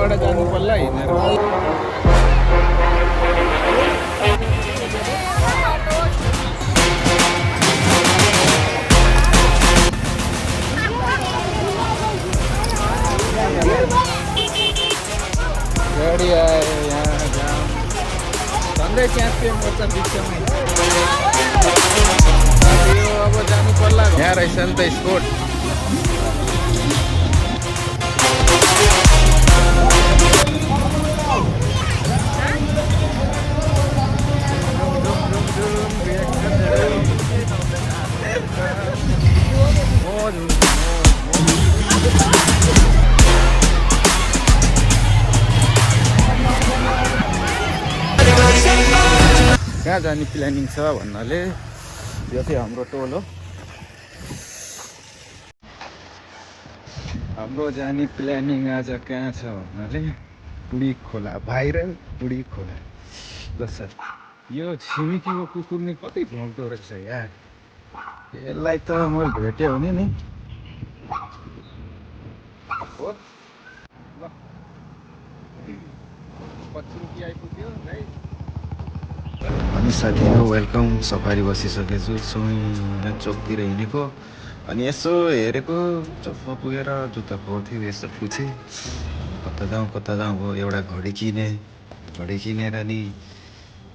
यहीँबाट जानु पर्ला हिँडेर। गाडी आयो यहाँ जाम झन्डै च्याप्यो मोर्चा बिचमै। अब जानु पर्ला। यहाँ रहेछ नि त स्पोर्ट। कहाँ जाने प्लानिङ छ भन्नाले यो चाहिँ हाम्रो टोल हो। हाम्रो जाने प्लानिङ आज कहाँ छ भन्नाले बुढी खोला, भाइरल बुढी खोला। जसरी यो छिमेकीको कुकुर नि कति भौँक्दो रहेछ यार। यसलाई त मैले भेट्यो भने नि हो ल 25 रुपियाँ आइपुग्यो है। अनि साथीहरू वेलकम। सफारी बसिसकेछु, यहाँ चोकतिर हिँडेको अनि यसो हेरेको चोकमा पुगेर जुत्ता फोर्थ्यो। यसो पुछेँ कता जाउँ भयो। एउटा घडी किनेर नि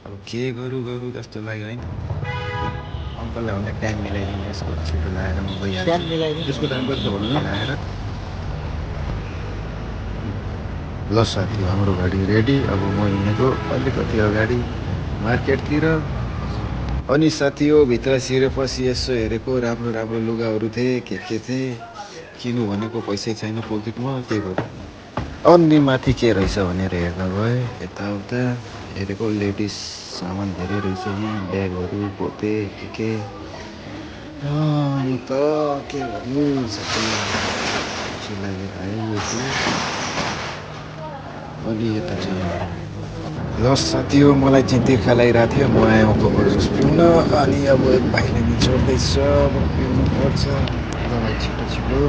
अब के गरौँ जस्तो लाग्यो होइन। अङ्कलले भने टाइम मिलाइदिनु यसको छिटो लगाएर म गइहाल्छु। त्यसको टाइम कति छ भन्नु लगाएर। ल साथी हाम्रो गाडी रेडी। अब म हिँडेको अलिकति अगाडि मार्केटतिर। अनि साथी हो भित्र छिरेपछि यसो हेरेको राम्रो लुगाहरू थिए के थिए। किन्नु भनेको पैसै छैन पकेटमा, त्यही भएर अनि माथि के रहेछ भनेर हेर्न गएँ। यताउता हेरेको लेडिज सामान धेरै रहेछ यहाँ, ब्यागहरू पोते के त के भन्नु साथी लागेर आयो। अनि यता चाहिँ ल साथी हो मलाई चाहिँ तिर्खा लगाइरहेको थियो। म आएँ कोको जुस पिउन। अनि अब भाइले नि छोड्दैछ, अब पिउनु पर्छ दबाई छिटो।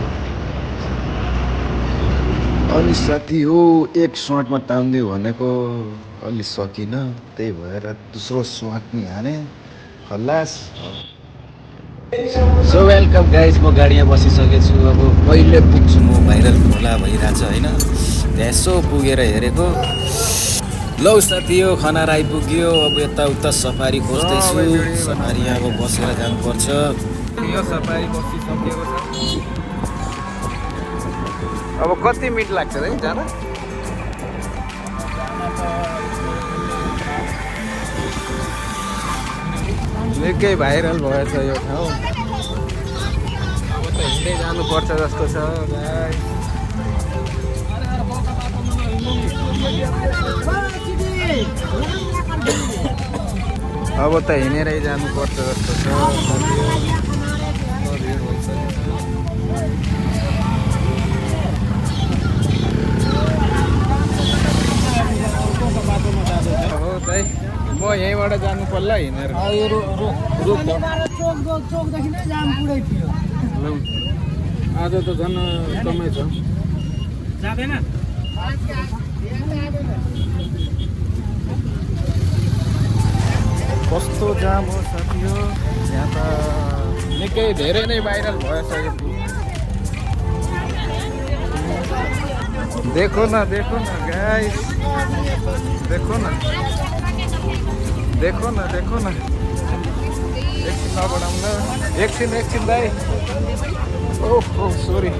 अनि साथी हो एक स्वाटमा तान्दियो भनेको अलि सकिनँ, त्यही भएर दोस्रो स्वाट नि हाने खल्लास। So welcome guys. म गाडीमा बसिसकेछु। अब कहिले पुग्छु म भाइरल खोला भइरहेछ होइन। त्यहाँ यसो पुगेर हेरेको लौ साथी हो खनार आइपुग्यो। अब यताउता सफारी खोज्दैछु। सफारी अब बसेर जानुपर्छ। यो सफारी बसिसकेको छ। अब कति मिनट लाग्छ है जान? निकै भाइरल भएछ यो ठाउँ। अब त हिँड्दै जानुपर्छ जस्तो छ गाइस। अब त हिँडेरै जानुपर्छ जस्तो छ। हो त म यहीँबाट जानु पर्ला हिँडेर। आज त झन् कमै छ। कस्तो जाम हो साथी हो। यहाँ त निकै धेरै नै भाइरल भइसक्यो। देखो न गाइस, देखो न। एकछिन नबढाउँ न, एकछिन दाइ। ओह सरी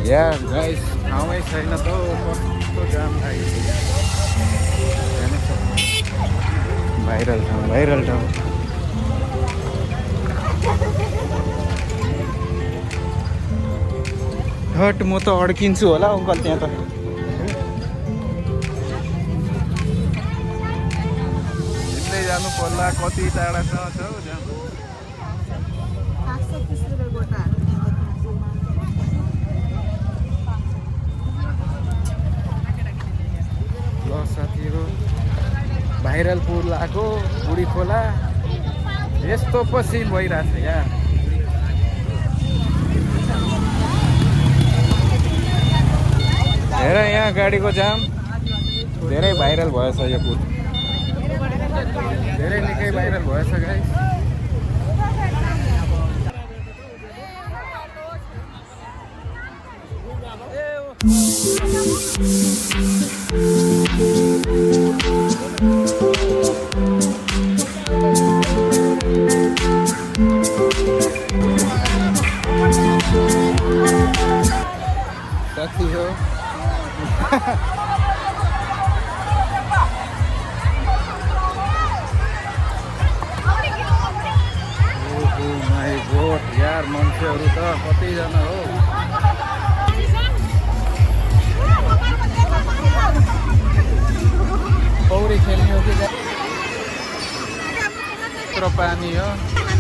यार गाइस, ठाउँै छैन त। कस्तो जाम लाग्यो। भाइरल ठाउँ। हट म त अड्किन्छु होला अङ्कल त्यहाँ त। हिँड्दै जानु पर्ला। कति टाढासम्म छ हौ जाम। ल साथीहरू भाइरल पुल आएको बुढी खोला। यस्तो पछि भइरहेछ यार। हेर यहाँ गाडीको जाम धेरै भाइरल भएछ यो पुल धेरै निकै भाइरल भएछ गाइस साथी हो माई गॉड यार मान्छेहरू त कतिजना हो पौडी खेल्ने हो कि यत्रो पानी हो